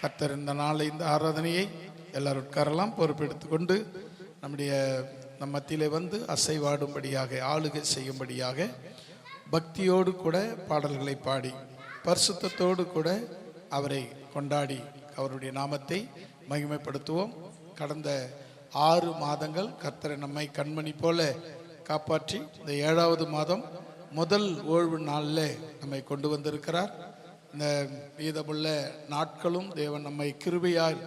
கர்த்தர் இந்த நாளை இந்த ஆராதனையை எல்லாரும் உட்காரலாம் பொறுப்பெடுத்து கொண்டு நம் மத்தியிலே வந்து அசைவாடும்படியாக ஆளுகை செய்யும்படியாக பக்தியோடு கூட பாடல்களை பாடி பரிசுத்தத்தோடு கூட அவரை கொண்டாடி அவருடைய நாமத்தை மகிமைப்படுத்துவோம். கடந்த 6 மாதங்கள் கர்த்தரை நம்மை கண்மணி போல காப்பாற்றி இந்த 7வது மாதம் முதல் ஓய்வு நாளில் நம்மை கொண்டு வந்திருக்கிறார். இந்த மீதமுள்ள நாட்களும் தேவன் நம்மை கிருபையால்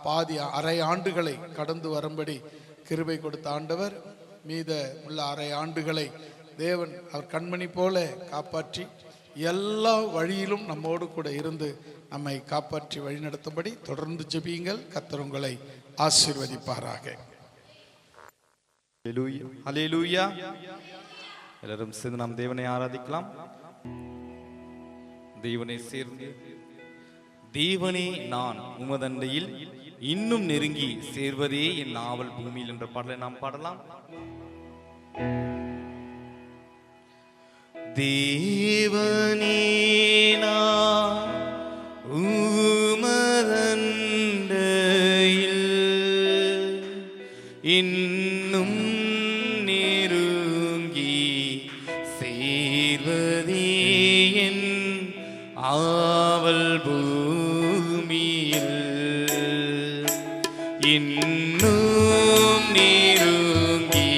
பாதி அரை ஆண்டுகளை கடந்து வரும்படி கிருபை கொடுத்த ஆண்டவர் மீத உள்ள அரை ஆண்டுகளை தேவன் அவர் கண்மணி போல காப்பாற்றி எல்லா வழியிலும் நம்மோடு கூட இருந்து நம்மை காப்பாற்றி வழிநடத்தும்படி தொடர்ந்து ஜெபியுங்கள். கர்த்தர் உங்களை ஆசீர்வதிப்பாராக. ஹல்லேலூயா. எல்லாரும் சேர்ந்து நாம் தேவனை ஆராதிக்கலாம். தேவனை சேர்ந்து தேவனே நான் உமதண்டையில் இன்னும் நெருங்கி சேர்வதே என் நாவல் பூமியில் என்ற பாடலை நாம் பாடலாம். தேவனே நான் உமதண்டையில் இன்னும் நெருங்கி சேர்வதே என் ஆவல் பூமியில் இன்னும் நெருங்கி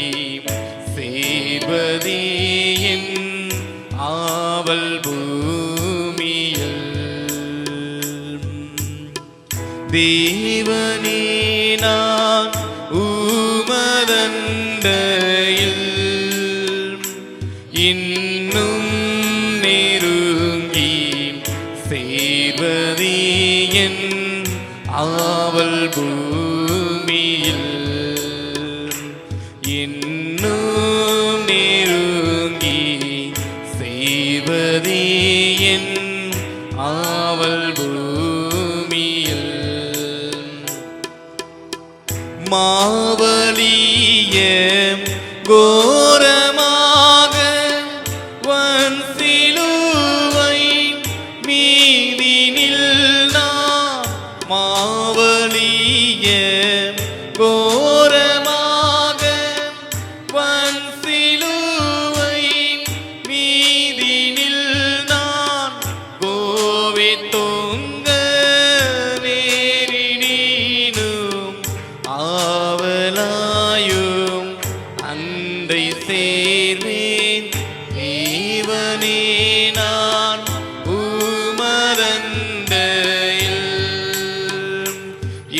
சேர்வதே என் ஆவல் பூமியில். தேவனே நான் உமதண்டையில் இன்னும் நெருங்கி சேர்வதே என் ஆவல் பூமியில் இன்னும் நெருங்கி சேர்வதே என் ஆவல் பூமியில். மாவலிய கோரமாக வன் சிலுவை மீதினில் நான் மாவலிய கோரமாக வன் சிலுவை மீதினில் நான் கோவே தொங்க நேரிடினும் ஆவலாயும் அண்டை சேர்வேன். தேவனே நான் உமதண்டையில்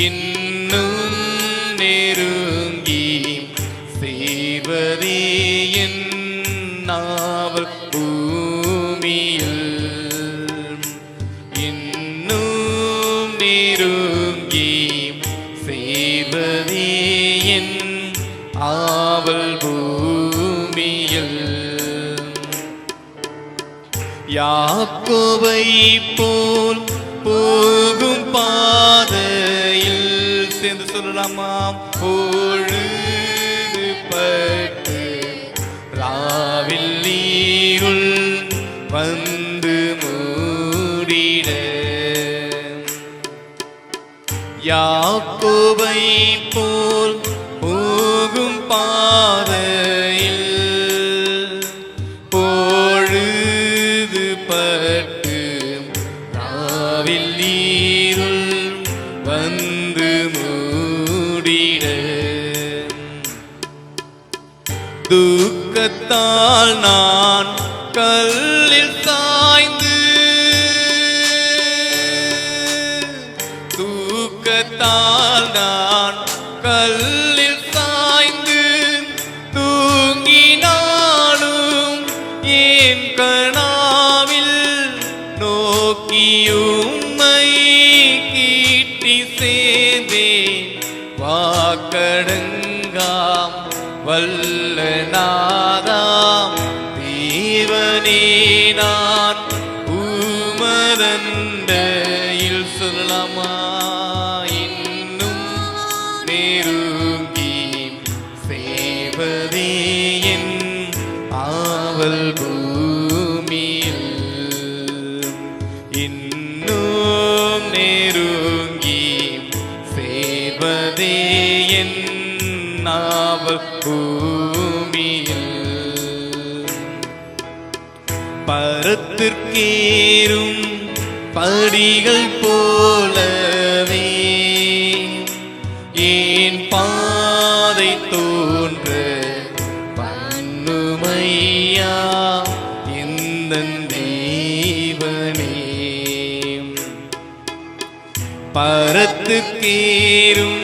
இன்னும் நெருங்கி சேர்வதே என் நாவல் பூமியில் இன்னும் நெருங்கி சேர்வதே என் ஆவல் பூமியில். யாக்கோபை போல் போகும் பாதையில் சேர்ந்து சொல்லலாமா? பொழுது பட்டு ராவில் நீருள் வந்து மூடிட யாக்கோபை போல் போகும் பாதையில் பொழுது பட்டு ராவில் நீருள் வந்து மூடிட துக்கத்தால் நான் கல்லில் சாய்ந்து துக்கத்தால் நான் கல்லில் சாய்ந்து தூங்கினாலும் என் கனாவில் நோக்கியும்மை கீட்டி சேர்ந்தேன். வாக்கடங்காம் வல்ல நாதாம் தேவனே நான் உமதண்டையில் சொல்லலாமா? இன்னும் நெருங்கி சேர்வதே என் ஆவல் பூமியில் பரத்திற்கேறும் படிகள் போலவே என் பாதை தோன்ற பண்ணுமையா எந்தன் தேவனே. பரத்திற்கேறும்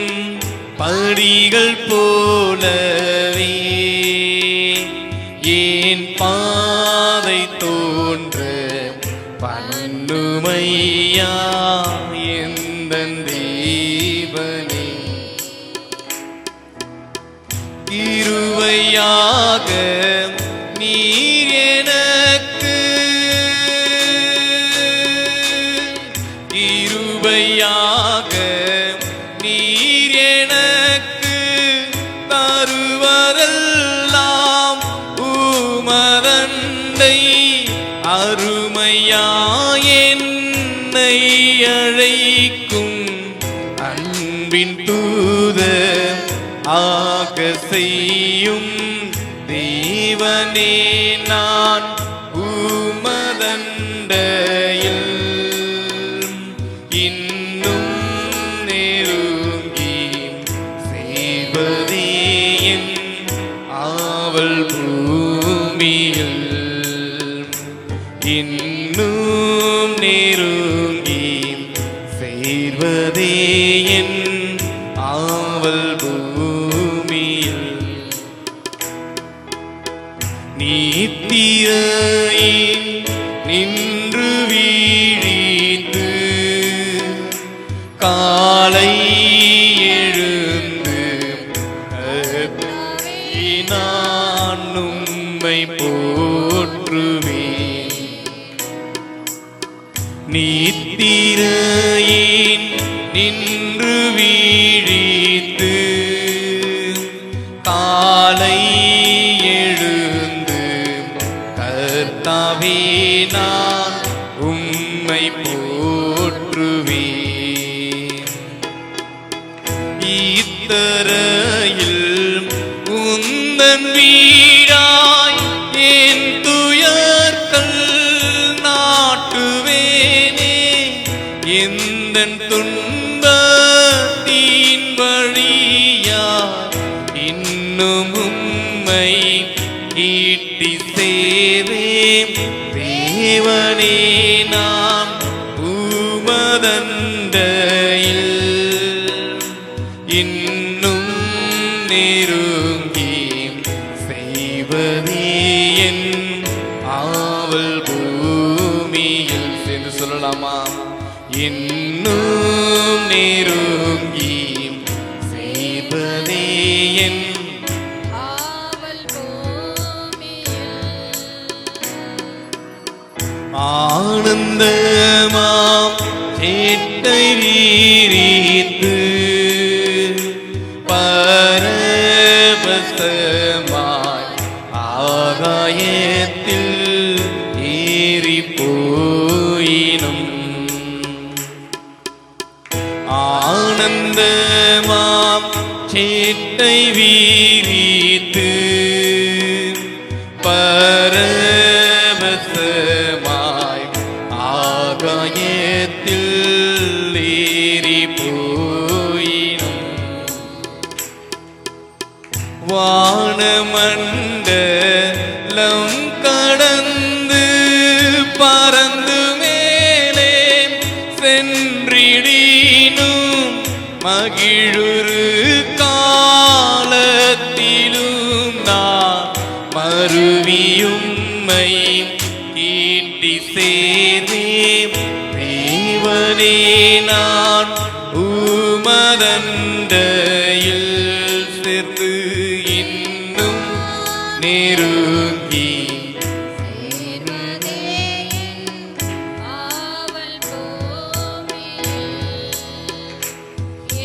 படிகள் போலவே என் பாதை தோன்ற பண்ணுமையா எந்தன் தேவனே. கிருபையாக நீர் எனக்கு கிருபையாக நீர் எனக்கு தருவதெல்லாம் உமதண்டை அருமையாயென்னை அழைக்கும் அன்பின் தூதர் ஆக செய்யும் தேவனே. நான் உமதண்டையில் இன்னும் நெருங்கி செய்வதே என் ஆவல் பூமியில். இன்னும் நெருங்கி செய்வதே என் ஆவல் பூமியில். நீத்திரையில் நின்று வீழித்து காலை எழுந்து நான் உம்மை போற்றுவேன். நீத்திரையில் நின்று வீழித்து காலை எழுந்து கர்த்தாவே நான் உம்மை போற்றுவேன். இத்தரையில் உந்தன் வீடாய் என் துயர்கள் நாட்டுவேனே. எந்தன் துன்பத்தின் வழியா இன்னும் உம்மை ஈட்டி சேரேன் தேவனே. நான் உமதண்டையில் இன்னும் நெருங்கி செய்வதே என் ஆவல் பூமியில். என்று சொல்லலாமா? இன்னும் நெருங்கி செய்வதே என் ஆவல் பூமியில். ஆனந்தமாம் சேட்டை வீரித்து பரவசமாய் ஆகாயத்தில் ஏறி போயினும் ஆனந்தமாம் சேட்டை வீரித்து பரவசமாய் ஆகாயத்தில் ஏறி போயினும் வானமண்டலம் கடந்து பறந்து மேலே சென்றிடினும் மகிழுரு காலத்திலும் நான் மருவியும்மை ஈட்டி சேரேன் தேவனே. நான் உமதண்டையில் சேர்ந்து இன்னும் நெருங்கி சேர்வதே என் ஆவல் பூமியில்.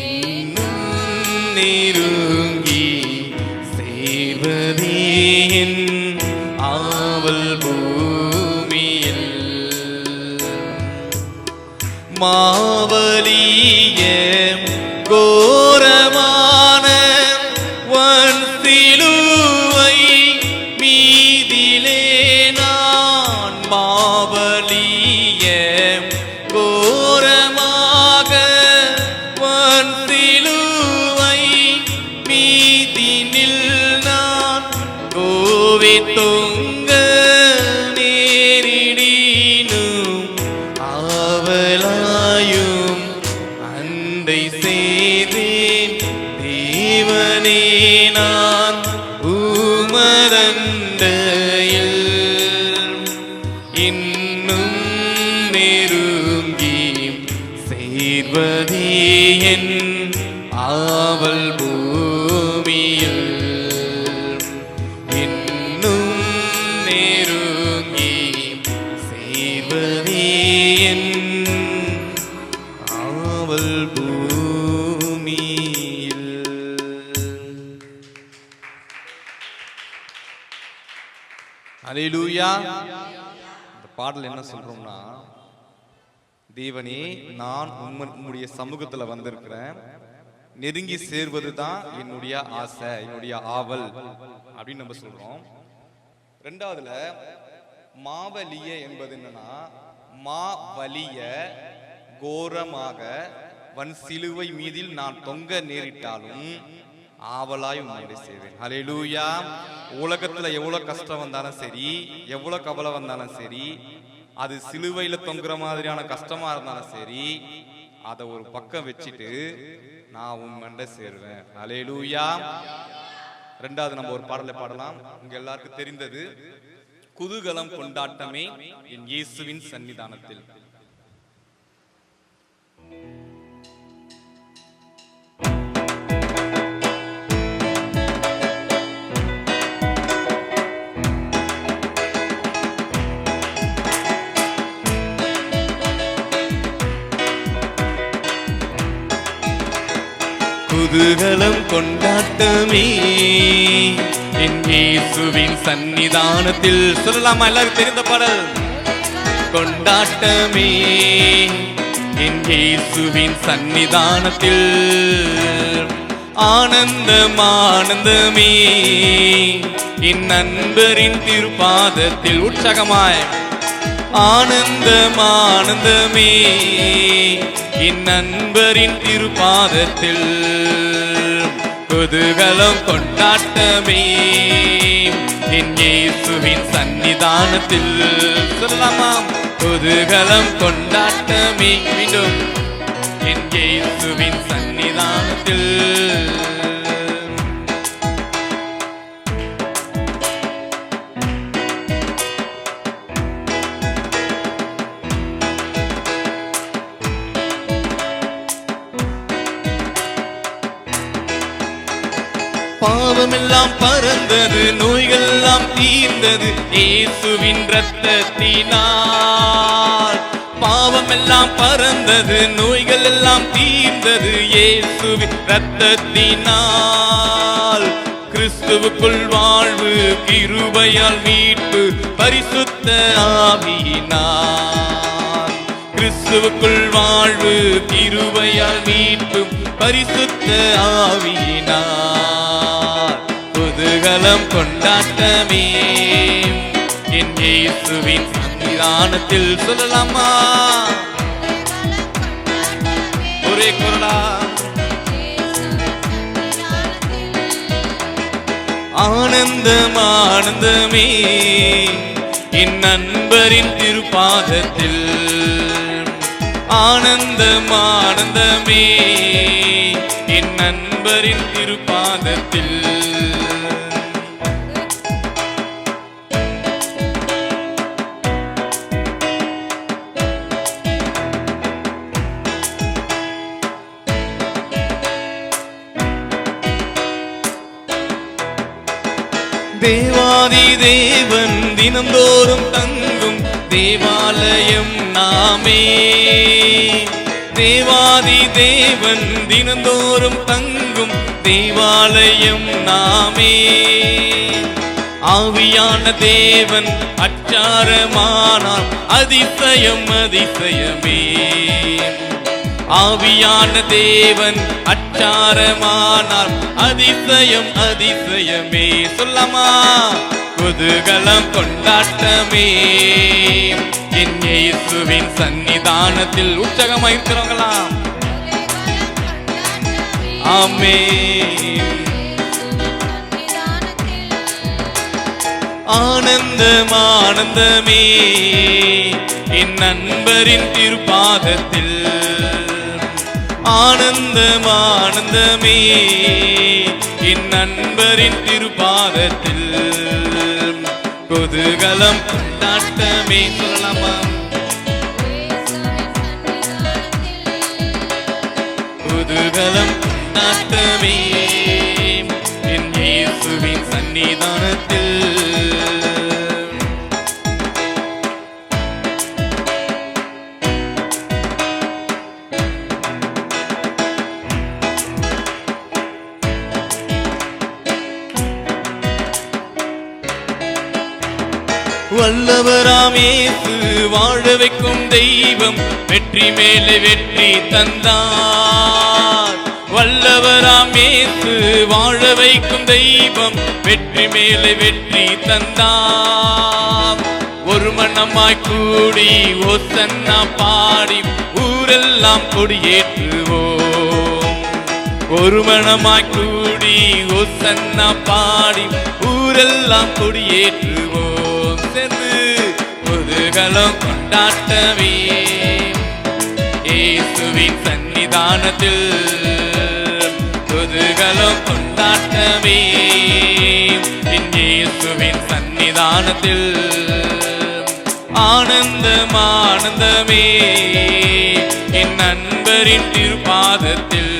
இன்னும் நெருங்கி சேர்வதே என் ஆவல் பூமியில். மாவலிய கோரமான வன் சிலுவை மீதிலே நான் மாவலிய கோரமாக வன் சிலுவை மீதினில் நான் கோவி தொங்க நேரிடினும் ஆவலாயும் அண்டை செய்தேன் தேவனே நான் உமதண்டையில் இன்னும் நெருங்கி சேர்வதே என் ஆவல் பூமியில் இன்னும் நெருங்கி சேர்வதே என் ஆவல் பூமியில். அல்லேலூயா. இந்த பாடல் என்ன சொல்றோம்னா, தேவனே நான் உம்முடைய சமூகத்துல வந்திருக்கிறேன், நெருங்கி சேர்வது தான் என்னுடைய ஆசை, என்னுடைய ஆவல் அப்படின்னு நம்ம சொல்றோம். ரெண்டாவதுல மாவலிய என்பது என்னன்னா, மாவலிய கோரமாக வன் சிலுவை மீதில் நான் தொங்க நேரிட்டாலும் ஆவலாய் உம்முடைய செய்வேன். அல்லேலூயா. உலகத்துல எவ்வளவு கஷ்டம் வந்தாலும் சரி, எவ்வளவு கவலை வந்தாலும் சரி, அது சிலுவையில தொங்குற மாதிரியான கஷ்டமா இருந்தாலும் சரி, அதை ஒரு பக்கம் வச்சுட்டு நான் உம்மண்ட சேருவேன். அல்லேலூயா. ரெண்டாவது நம்ம ஒரு பாடலை பாடலாம். உங்க எல்லாருக்கும் தெரிந்தது, குதூகலம் கொண்டாட்டமே என் இயேசுவின் சன்னிதானத்தில். குதூகலம் கொண்டாட்டமே என் இயேசுவின் சன்னிதானத்தில். சொல்லலாமா? எல்லாரும் தெரிந்த பாடல். கொண்டாட்டமே என் இயேசுவின் சன்னிதானத்தில், ஆனந்தம் ஆனந்தமே என் நண்பரின் திருப்பாதத்தில். உற்சாகமாய் ஆனந்தம் ஆனந்தமே என் நண்பரின் திருப்பாதத்தில், குதூகலம் கொண்டாட்டமே என் இயேசுவின் சன்னிதானத்தில். சொல்லலாமா? குதூகலம் கொண்டாட்டமே மீண்டும் என் இயேசுவின் சன்னிதானத்தில். பாவமெல்லாம் பறந்தது, நோய்கள் எல்லாம் தீர்ந்தது இயேசுவின் இரத்தத்தினால். பாவமெல்லாம் பறந்தது, நோய்கள் எல்லாம் தீர்ந்தது இயேசுவின் இரத்தத்தினால். கிறிஸ்துவுக்குள் வாழ்வு, கிருபையால் மீட்பு, பரிசுத்த ஆவியினால். கிறிஸ்துவுக்குள் வாழ்வு, கிருபையால் மீட்பு, பரிசுத்த ஆவியினால். குதூகலம் கொண்டாட்டமே என் இயேசுவின் சன்னிதானத்தில். சொல்லலாமா? ஒரே குரலா. ஆனந்தம் ஆனந்தமே என் நண்பரின் திருப்பாதத்தில், ஆனந்தம் ஆனந்தமே என் நண்பரின் திருப்பாதத்தில். தேவாதி தேவன் தினந்தோறும் தங்கும் தேவாலயம் நாமே. தேவாதி தேவன் தினந்தோறும் தங்கும் தேவாலயம் நாமே. ஆவியான தேவன் அச்சாரமானால் அதிசயம் அதிசயமே. ஆவியான தேவன் அச்சாரமானால் அதிசயம் அதிசயமே. சொல்லாமா? குதூகலம் கொண்டாட்டமே என் இயேசுவின் சன்னிதானத்தில். உற்சாகமா இருக்கிறவங்களாம் ஆமென். ஆனந்தம் ஆனந்தமே என் நண்பரின் திருப்பாதத்தில். ஆனந்தம் ஆனந்தமே என் நண்பரின் திருப்பாதத்தில். குதூகலம் கொண்டாட்டமே சொல்லலாமா? குதூகலம் கொண்டாட்டமே என் இயேசுவின் சன்னிதானத்தில். வல்லவராம் இயேசு வாழ வைக்கும் தெய்வம், வெற்றி மேலே வெற்றி தந்தார். வல்லவராம் இயேசு வாழ வைக்கும் தெய்வம், வெற்றி மேலே வெற்றி தந்தார். ஒரு மனமாய் கூடி ஓசன்னா பாடி ஊரெல்லாம் கொடியேற்றுவோம். ஒரு மனமாய் கூடி ஓசன்னா பாடி ஊரெல்லாம் கொடியேற்றுவோம். சேர்ந்து குதூகலம் கொண்டாட்டமே இயேசுவின் சன்னிதானத்தில். குதூகலம் கொண்டாட்டமே என் இயேசுவின் சன்னிதானத்தில். ஆனந்தம் ஆனந்தமே என் நண்பரின் திருப்பாதத்தில்.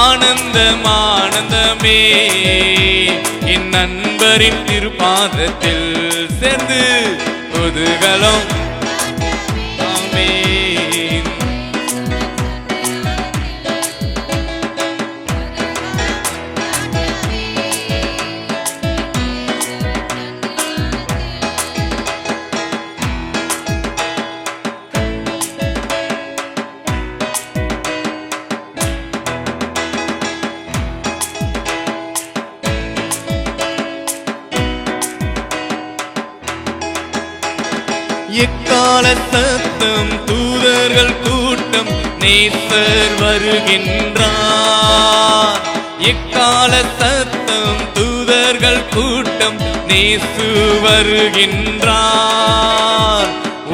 ஆனந்தம் ஆனந்தமே என் நண்பரின் திருப்பாதத்தில். சேர்ந்து குதூகலம் ஆமென். எக்கால சத்தம் தூதர்கள் கூட்டம் நேசர் வருகின்றார். எக்கால சத்தம் தூதர்கள் கூட்டம் நேசு வருகின்றார்.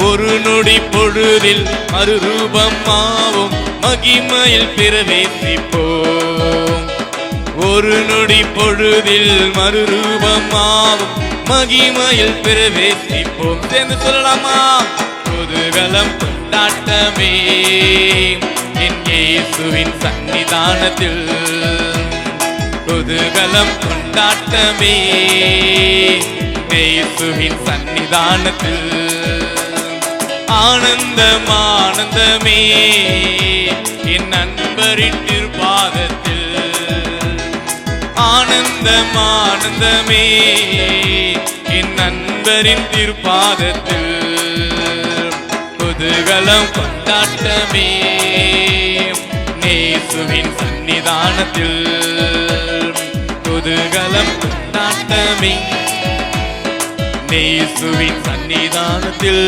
ஒரு நொடி பொழுதில் மறுரூபமாவும் மகிமையில் பிரவேசிப்போம். ஒரு நொடி பொழுதில் மறுரூபமாவும் மகிமையில் பிரவேசிப்போம். சேர்ந்து சொல்லலாமா? குதூகலம் கொண்டாட்டமே என் இயேசுவின் சன்னிதானத்தில். குதூகலம் கொண்டாட்டமே இயேசுவின் சன்னிதானத்தில். ஆனந்தம் ஆனந்தமே என் நண்பரின் திருப்பாதத்தில். ஆனந்தம் ஆனந்தமே என் நண்பரின் திருப்பாதத்தில். குதூகலம் கொண்டாட்டமே இயேசுவின் சன்னிதானத்தில். குதூகலம் கொண்டாட்டமே இயேசுவின் சன்னிதானத்தில்.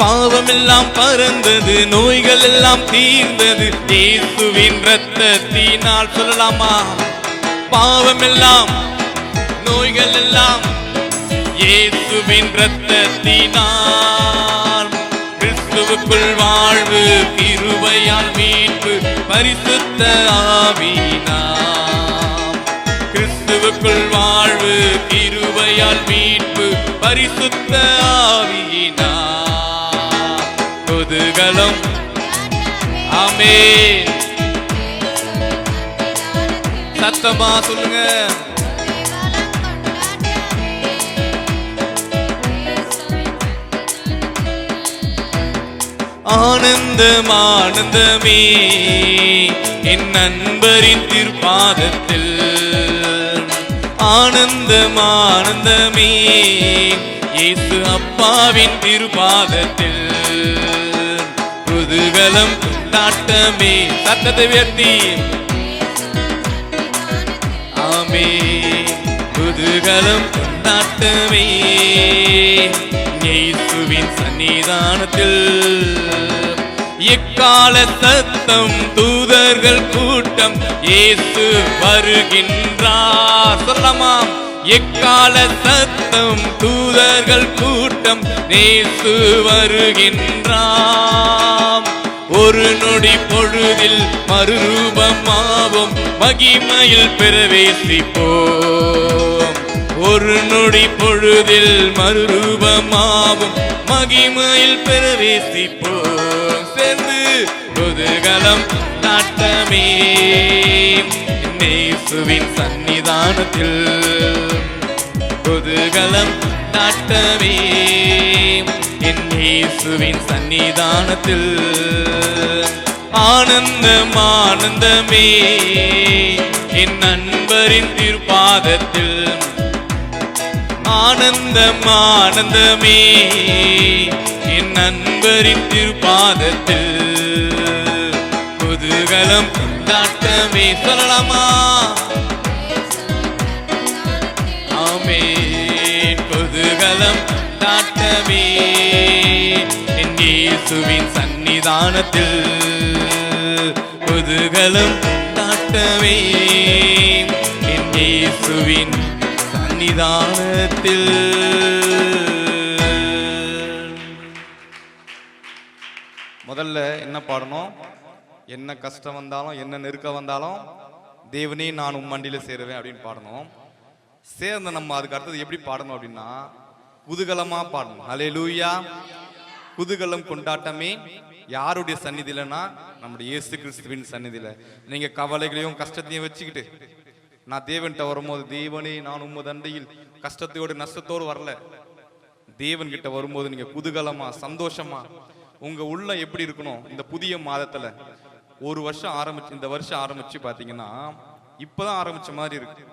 பாவமெல்லாம் பறந்தது, நோய்கள் எல்லாம் தீர்ந்தது இயேசுவின் இரத்தத்தினால். சொல்லலாமா? பாவமெல்லாம் நோய்கள் எல்லாம் இயேசுவின் இரத்தத்தினால். கிறிஸ்துவுக்குள் வாழ்வு, கிருபையால் மீட்பு, பரிசுத்த ஆவியினால். கிறிஸ்துவுக்குள் வாழ்வு, கிருபையால் மீட்பு, பரிசுத்த ஆவியினால். குதூகலம் ஆமென். சத்தமா சொல்லுங்க. ஆனந்தம் ஆனந்தமே என் நண்பரின் திருப்பாதத்தில். ஆனந்தம் ஆனந்தமே இயேசு அப்பாவின் திருப்பாதத்தில். குதூகலம் கொண்டாட்டமே. சத்தத்தை உயர்த்தி ஆமென். குதூகலம் கொண்டாட்டமே இயேசுவின் சன்னிதானத்தில். எக்கால சத்தம் தூதர்கள் கூட்டம் இயேசு வருகின்றார். சொல்லலாம், எக்கால சத்தம் தூதர்கள் கூட்டம் இயேசு வருகின்றார். ஒரு நொடி பொழுதில் மறுரூபமாவோம், மகிமையில் பிரவேசிப்போம். ஒரு நொடி பொழுதில் மறுரூபமாவோம், மகிமையில் பிரவேசிப்போம். சேர்ந்து குதூகலம் நாட்டமே இயேசுவின் சன்னிதானத்தில். குதூகலம் நாட்டமே இயேசுவின் சன்னிதானத்தில். ஆனந்தம் ஆனந்தமே என் நண்பரின் திருப்பாதத்தில். ஆனந்தம் ஆனந்தமே என் நண்பரின் திருப்பாதத்தில். குதூகலம் கொண்டாட்டமே. சொல்லலாமா? ஆமென். குதூகலம் கொண்டாட்டமே என் இயேசுவின் சன்னிதானத்தில். குதூகலம் கொண்டாட்டமே என் இயேசுவின் சன்னிதானத்தில். முதல்ல என்ன பாடணும்? என்ன கஷ்டம் வந்தாலும் என்ன நெருக்கம் வந்தாலும் தேவனே நான் உம்மண்டியில சேருவேன் அப்படின்னு பாடணும். சேர்ந்த நம்ம அதுக்கு அடுத்தது எப்படி பாடணும் அப்படின்னா குதூகலமா பாடணும். ஹல்லேலூயா. குதூகலம் கொண்டாட்டமே யாருடைய சந்நிதியிலனா நம்முடைய இயேசு கிறிஸ்துவின் சந்நிதியில. நீங்க கவலைகளையும் கஷ்டத்தையும் வச்சுக்கிட்டு நான் தேவன்கிட்ட வரும்போது, தேவனே நான் உம்மது அண்டையில் கஷ்டத்தோடு நஷ்டத்தோடு வரல. தேவன் கிட்ட வரும்போது நீங்க குதூகலமா சந்தோஷமா உங்க உள்ள எப்படி இருக்கணும்? இந்த புதிய மாதத்துல ஒரு வருஷம் ஆரம்பிச்சு, இந்த வருஷம் ஆரம்பிச்சு பாத்தீங்கன்னா இப்பதான் ஆரம்பிச்ச மாதிரி இருக்கு.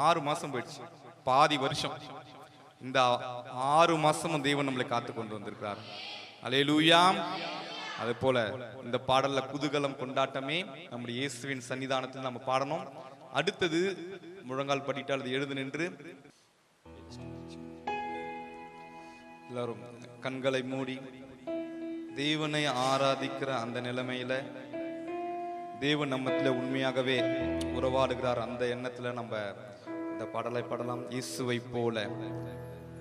6 மாசம் போயிடுச்சு, பாதி வருஷம். இந்த 6 மாசமும் தேவன் நம்மளை காத்து கொண்டு வந்திருக்கிறார். அல்லேலூயா. அதே போல இந்த பாடல்ல குதூகலம் கொண்டாட்டமே நம்முடைய இயேசுவின் சன்னிதானத்தில் நம்ம பாடணும். அடுத்தது முழங்கால் படிட்டு அல்லது எழுந்து நின்று எல்லாரும் கண்களை மூடி தேவனை ஆராதிக்கிற அந்த நிலைமையில தேவன் நம்மத்துல உண்மையாகவே உறவாடுகிறார் அந்த எண்ணத்துல நம்ம இந்த பாடலை பாடலாம். இயேசுவை போல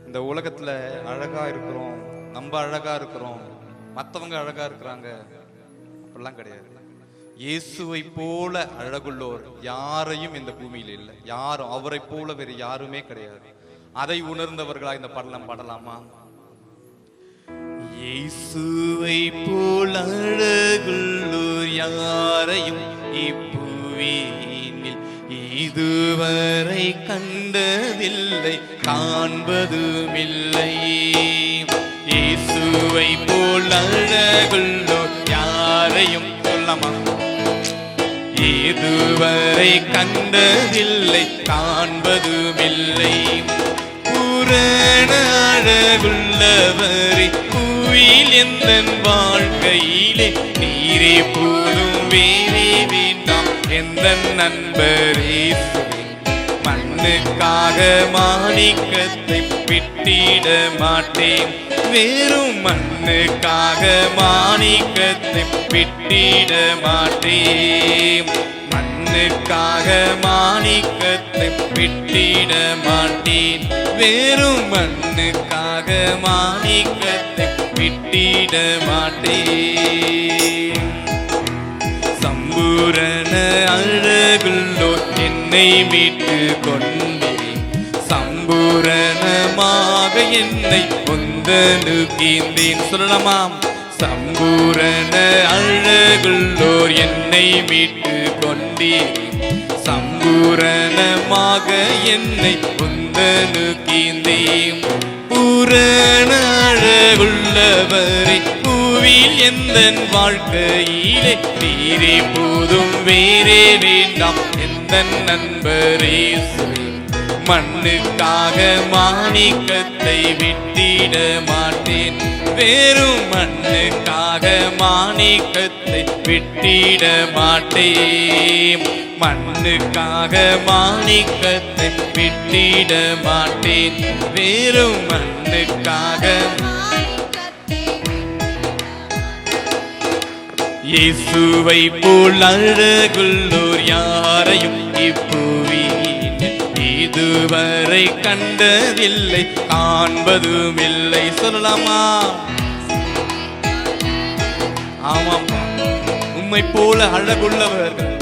இந்த உலகத்துல அழகா இருக்கிறோம், நம்ம அழகா இருக்கிறோம், மற்றவங்க அழகா இருக்கிறாங்க, அப்படிலாம் கிடையாது. இயேசுவை போல அழகுள்ளோர் யாரையும் இந்த பூமியில இல்லை. யாரும் அவரை போல வேறு யாருமே கிடையாது. அதை உணர்ந்தவர்களா இந்த பாடலாம் பாடலாமா? இயேசுவை போல அழகுள்ளோர் யாரையும் இப்புவியினில் இதுவரை கண்டதில்லை, காண்பதுமில்லை. இயேசுவை போல அழகுள்ளோர் யாரையும் சொல்லமா இதுவரை கண்டதில்லை, காண்பதுமில்லை. பூரண அழகுள்ளவரை பூவில் எந்த வாழ்க்கையிலே நீரே போதும், வேறே வேண்டாம் எந்த நண்பரே. மண்ணுக்காக மாணிக்கத்தை விட்டிட மாட்டேன், வேறும் மண்ணுக்காக மாணிக்கத்தை விட்டிட மாட்டேன். மண்ணுக்காக மாணிக்கத்தை விட்டிட மாட்டேன், வேறும் மண்ணுக்காக மாணிக்கத்தை விட்டிட மாட்டேன். சம்பூரண அழகுள்ளோர் என்னை மீட்டு கொண்டேன், சம்பூரணமாக என்னை கொந்தனுகின்றேன். சொல்லலாமாம்? சம்பூரண அழகுள்ளோர் என்னை மீட்டு கொண்டேன், சம்பூரணமாக என்னை கொந்தனுகின்றேன். பூரண அழகுள்ளவரை பூவில் எந்த வாழ்க்கையிலே நீரே போதும், வேறே வேண்டாம் எந்த நண்பரே. மண்ணுக்காக மாணிக்கத்தை விட்டிட மாட்டேன், வேறும் மண்ணுக்காக மாணிக்கத்தை விட்டிட மாட்டேன். மண்ணுக்காக மாணிக்கத்தை விட்டிட மாட்டேன். வெறும் மண்ணுக்காக இயேசுவை போல் அழகுள்ளோர் யாரையும் இப்புவியில் இதுவரை கண்டதில்லை, காண்பதும் இல்லை. சொல்லலாமா? ஆமாம், உம்மை போல அழகுள்ளவர்கள்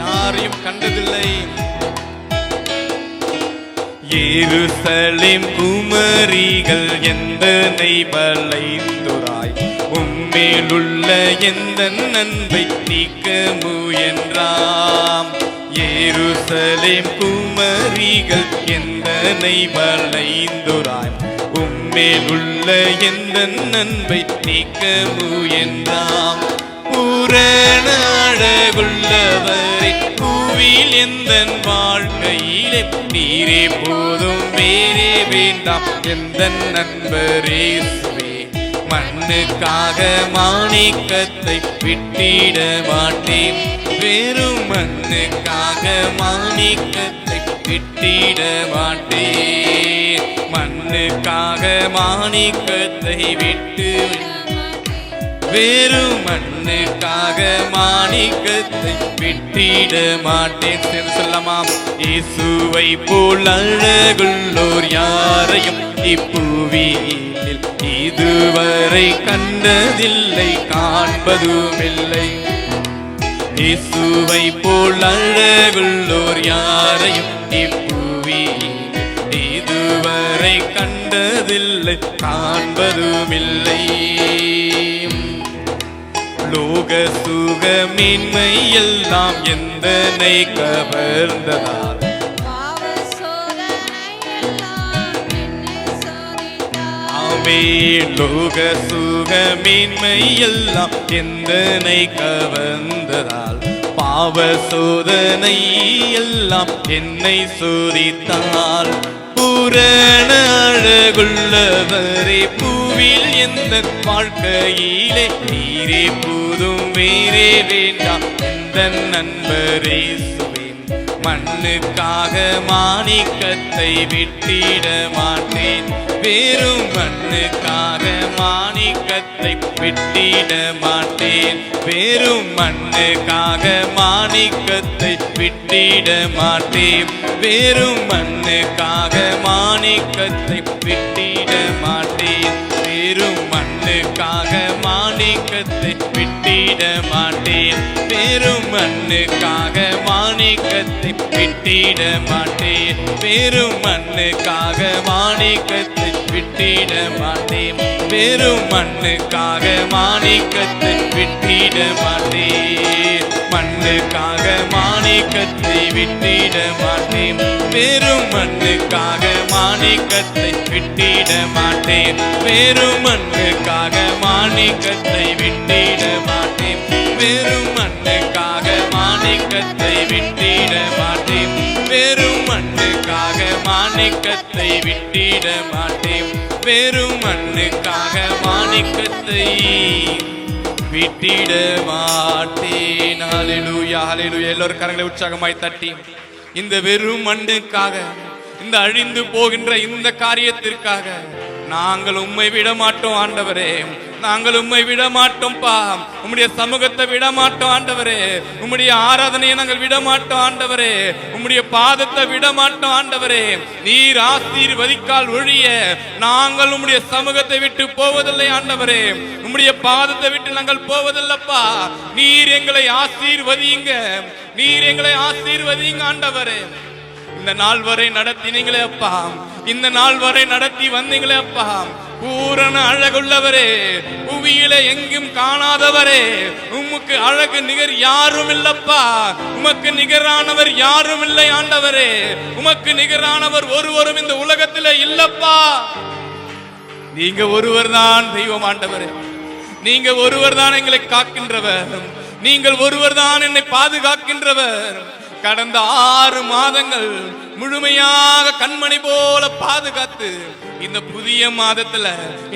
யாரையும் கண்டதில்லை. எருசலேம் குமரிகள் எந்தனை வளைந்துராய், உம்மேலுள்ள எந்த நன்மை நீக்க முயன்றாம். எருசலேம் குமரிகள் எந்தனை வளைந்துராய், உம்மேலுள்ள எந்த நன்மை நீக்க முயன்றாம். பூரண அழகுள்ளவரை பூவில் எந்த வாழ்க்கையிலே நீரே போதும், வேறே வேண்டாம் எந்த நண்பரேசுவே. மண்ணுக்காக மாணிக்கத்தை விட்டிட மாட்டேன். வெறும் மண்ணுக்காக மாணிக்கத்தை விட்டிட மாட்டேன். மண்ணுக்காக மாணிக்கத்தை விட்டு வெறும் மண்ணுக்காக மாணிக்கத்தை விட்டிட மாட்டேன். சொல்லலாம், இயேசுவை போல் அழகுள்ளோர் யாரையும் இப்புவியில் இதுவரை கண்டதில்லை, காண்பதுமில்லை. இயேசுவை போல் அழகுள்ளோர் யாரையும் இப்புவியில் இதுவரை கண்டதில்லை, காண்பதுமில்லை. லோக சுக மேன்மை எல்லாம் எந்தனை கவர்ந்ததால், ஆமே லோக சுக மேன்மை எல்லாம் எந்தனை கவர்ந்ததால், பாவ சோதனை எல்லாம் என்னை சோதித்தால். பூரண அழகுள்ளவரே பூவில் எந்த வாழ்க்கையிலே நீரே போதும், வேறே வேண்டாம் எந்த நண்பரேசுவேன். மண்ணுக்காக மாணிக்கத்தை விட்டிட மாட்டேன். வெறும் மண்ணுக்காக மாணிக்கத்தை விட்டிட மாட்டேன். வெறும் மண்ணுக்காக மாணிக்கத்தை விட்டிட மாட்டேன். வெறும் மண்ணுக்காக மாணிக்கத்தை விட்டிட மாட்டேன். வெறும் மண்ணுக்காக மாணிக்கத்தை விட்டிட மாட்டேன். வெறும் மண்ணுக்காக மாணிக்கத்தை விட்டிட மாட்டேன். வெறும் மண்ணுக்காக மாணிக்கத்தை விட்டிட மாட்டேன். வெறும் மண்ணுக்காக மாணிக்கத்தை விட்டிட மாட்டேன். மண்ணுக்காக மாணிக்கத்தை விட்டிட மாட்டேன். வெறும் மண்ணுக்காக மாணிக்கத்தை விட்டிட மாட்டேன். வெறும் மண்ணுக்காக மாணிக்கத்தை விட்டிட மாட்டேன். வெறும் மண்ணுக்காக மாணிக்கத்தை விட்டிட மாட்டேன். வெறும் மண்ணுக்காக மாணிக்கத்தை விட்டிட மாட்டேன். வெறும் மண்ணுக்காக மாணிக்கத்தை விட்டிட மாட்டேன். ஹல்லேலூயா, ஹல்லேலூயா. எல்லோரும் கரங்களை உற்சாகமாய் தட்டி, இந்த வெறும் மண்ணுக்காக, இந்த அழிந்து போகின்ற இந்த காரியத்திற்காக நாங்கள் உம்மை விட மாட்டோம் ஆண்டவரே. நாங்கள் உம்மை விட மாட்டோம்பா. உம்முடைய சமூகத்தை விட மாட்டோம் ஆண்டவரே. உம்முடைய ஆராதனையை நாங்கள் விட மாட்டோம் ஆண்டவரே. உம்முடைய பாதத்தை விட மாட்டோம் ஆண்டவரே. நீர் ஆசீர்வதிக்கால் ஒழிய நாங்கள் உம்முடைய சமூகத்தை விட்டு போவதில்லை ஆண்டவரே. உம்முடைய பாதத்தை விட்டு நாங்கள் போவதில்லப்பா. நீர் எங்களை ஆசீர்வதிங்க, நீர் எங்களை ஆசீர்வதிங்க ஆண்டவரே. இந்த நாள் வரை நடத்தினீங்களே அப்பா, இந்த நாள் வரை நடத்தி வந்தீங்களே அப்பா. பூரண அழகுள்ளவரே, புவியிலே எங்கும் காணாதவரே, உமக்கு அழகு நிகர் யாரும் இல்லப்பா. உமக்கு நிகரானவர் யாரும் இல்லை ஆண்டவரே. உமக்கு நிகரானவர் ஒருவரும் இந்த உலகத்திலே இல்லப்பா. நீங்க ஒருவர் தான் தெய்வம் ஆண்டவரே. நீங்க ஒருவர் தான் எங்களை காக்கின்றவர். நீங்கள் ஒருவர் தான் என்னை பாதுகாக்கின்றவர். கடந்த 6 மாதங்கள் முழுமையாக கண்மணி போல பாதுகாத்து இந்த புதிய மாதத்துல,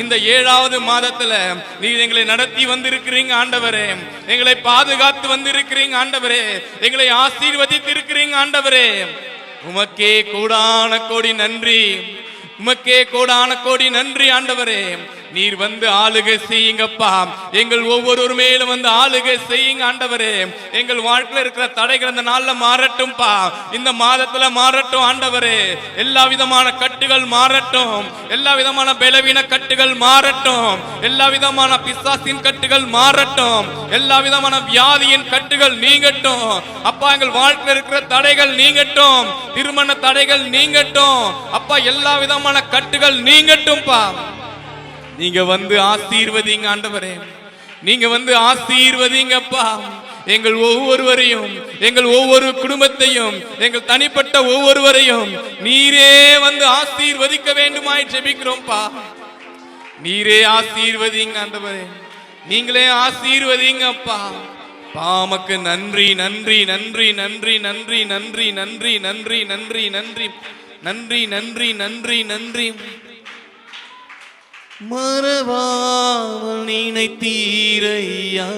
இந்த 7வது மாதத்துல நீர் எங்களை நடத்தி வந்திருக்கிறீங்க ஆண்டவரே. எங்களை பாதுகாத்து வந்திருக்கிறீங்க ஆண்டவரே. எங்களை ஆசீர்வதித்து இருக்கிறீங்க ஆண்டவரே. உமக்கே கோடான கோடி நன்றி. உமக்கே கோடான கோடி நன்றி ஆண்டவரே. நீர் வந்து ஆளுகை செய்யுங்கப்பா. எங்கள் ஒவ்வொரு மேலும் வந்து ஆளுகை செய்யுங்க ஆண்டவரே. எங்கள் வாழ்க்கையில் இருக்கிற தடைகள் இந்த நாள்ல மாறட்டும்பா. இந்த மாதத்துல மாறட்டும் ஆண்டவரே. எல்லா விதமான கட்டுகள் மாறட்டும். எல்லா விதமான பலவீன கட்டுகள் மாறட்டும். எல்லா விதமான பிசாசின் கட்டுகள் மாறட்டும். எல்லா விதமான வியாதியின் கட்டுகள் நீங்கட்டும் அப்பா. எங்கள் வாழ்க்கையில் இருக்கிற தடைகள் நீங்கட்டும். திருமண தடைகள் நீங்கட்டும் அப்பா. எல்லா விதமான கட்டுகள் நீங்கட்டும்பா. நீங்க வந்து ஆசீர்வதிங்க ஆண்டவரே. நீங்க வந்து ஆசீர்வதிங்கப்பா. எங்கள் ஒவ்வொருவரையும், எங்கள் ஒவ்வொரு குடும்பத்தையும், எங்கள் தனிப்பட்ட ஒவ்வொருவரையும் நீரே வந்து ஆசீர்வதிக்க வேண்டுமாய் ஜெபிக்கிறோம்ப்பா. நீரே ஆசீர்வதிங்க ஆண்டவரே. நீங்களே ஆசீர்வதிங்கப்பா. பாமக்கு நன்றி நன்றி நன்றி நன்றி நன்றி நன்றி நன்றி நன்றி நன்றி நன்றி நன்றி நன்றி நன்றி நன்றி. மறவாமல் நினைத்தீரையா,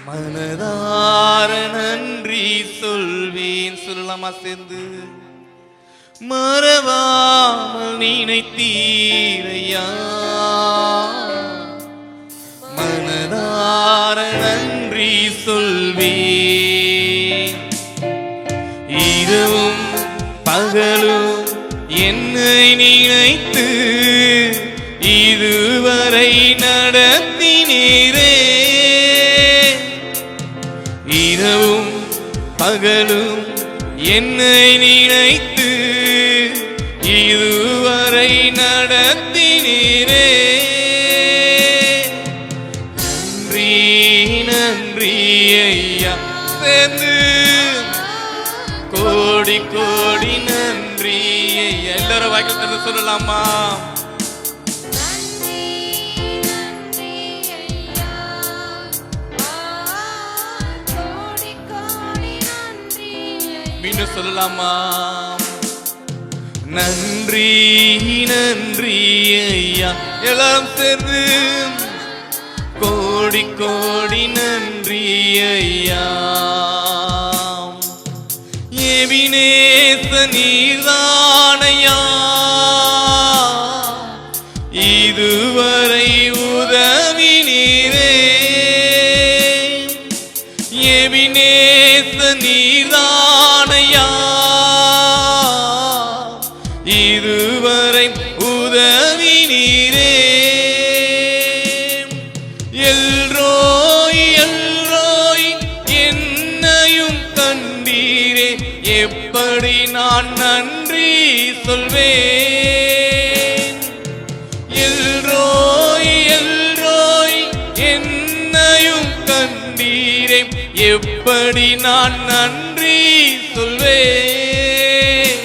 மனதார நன்றி சொல்வேன். சொல்லலாமா சேர்ந்து? மறவாமல் நினைத்தீரையா, மனதார நன்றி சொல்வேன். இரவும் பகலும் என்னை நினைத்து இதுவரை நடத்தினீரே. இரவும் பகலும் என்னை நினைத்து இதுவரை நடத்தினீரே. நன்றி நன்றி ஐயா. சேர்ந்து கோடி கோடி நன்றி. எல்லாரும் வாய்க்கு தந்து சொல்லலாமா? மீண்டும் சொல்லலாமா? நன்றி நன்றி ஐயா. எல்லாரும் சேர்ந்து கோடி கோடி நன்றி ஐயா. எபினேச நீர்தானையா, இதுவரை உதவினீரே. எபினேச நீர்தானையா, இதுவரை உதவினீரே. எல்ரோய் எல்ரோய் என்னையும் கண்டீரே. எப்படி நான் நன்றி சொல்வேன்? எல்ரோய் எல்ரோய் என்னையும் கண்டீரே. எப்படி நான் நன்றி சொல்வேன்?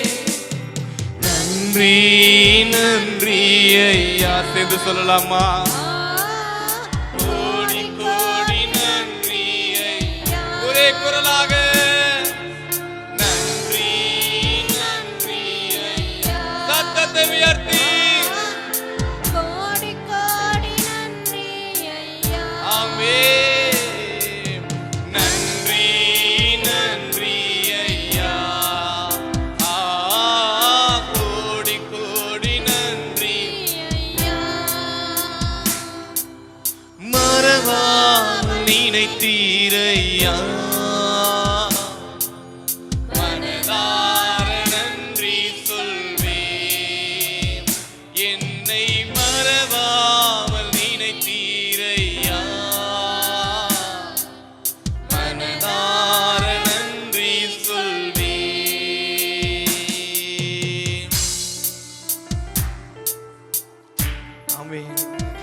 நன்றி நன்றி ஐயா. சேர்ந்து சொல்லலாமா? கோடி கோடி நன்றி ஐயா. ஒரே குரலாக உயர்த்தி கோடி கோடி நன்றி ஐயா. ஆமென். நன்றி நன்றி ஐயா. கோடி கோடி நன்றி ஐயா. மறவாமல் நினைத்தீரையா,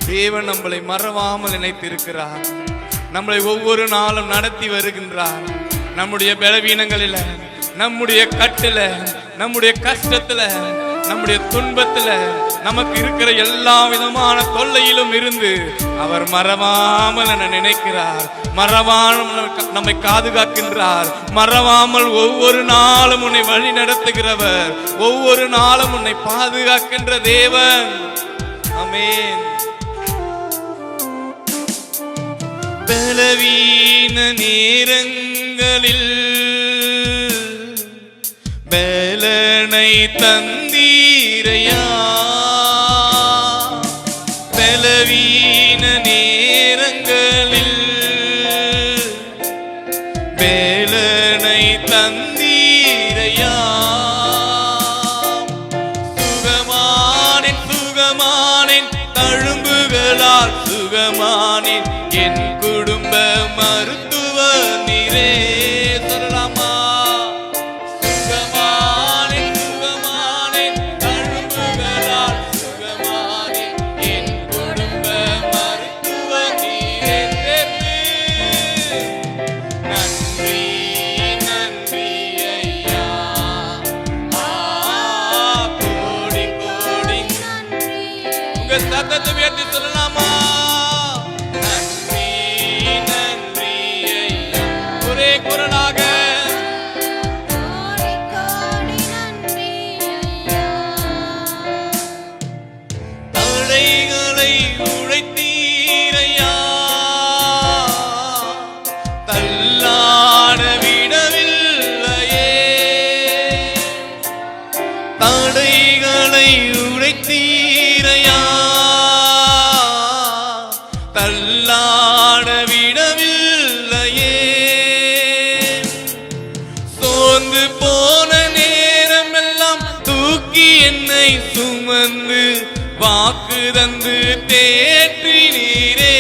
தேவன் நம்மளை மறவாமல் நினைத்திருக்கிறார். நம்மளை ஒவ்வொரு நாளும் நடத்தி வருகின்றார். நம்முடைய பலவீனங்களில, நம்முடைய கட்டுல, நம்முடைய கஷ்டத்துல, நம்முடைய துன்பத்துல நமக்கு இருக்கிற எல்லா விதமான தொல்லையிலும் இருந்து அவர் மறவாமல் என நினைக்கிறார், மறவாமல் நம்மை பாதுகாக்கின்றார், மறவாமல் ஒவ்வொரு நாளும் உன்னை வழி நடத்துகிறவர், ஒவ்வொரு நாளும் உன்னை பாதுகாக்கின்ற தேவன். ஆமென். பலவீன நேரங்களில் பலனை தந்தீரையா, பலவீன நேரங்களில் பலனை தந்தீரையா, சுகமானேன் சுகமானேன் தழும்புகளால் சுகமானேன், என் குடும்ப மருத்துவ நீரே. சொல்லலாமா? சுகமானேன் சுகமானேன் தழும்புகளால் சுகமானேன், என் குடும்ப மருத்துவ நீரே. நன்றி நன்றி ஐயா, கோடி கோடி உங்க சத்தத்தை உயர்த்தி சொல்லலாமா? குரலாக கோடி கோடி நன்றி ஐயா. தடைகளை உழைத்தீரையா, தள்ளாட விடவில்லையே, தடைகளை உழைத்தீரையா, தள்ளாட விடவில்லையே, சோர்ந்து போன நேரம் எல்லாம் தூக்கி என்னை சுமந்து வாக்கு தந்து தேற்றினீரே.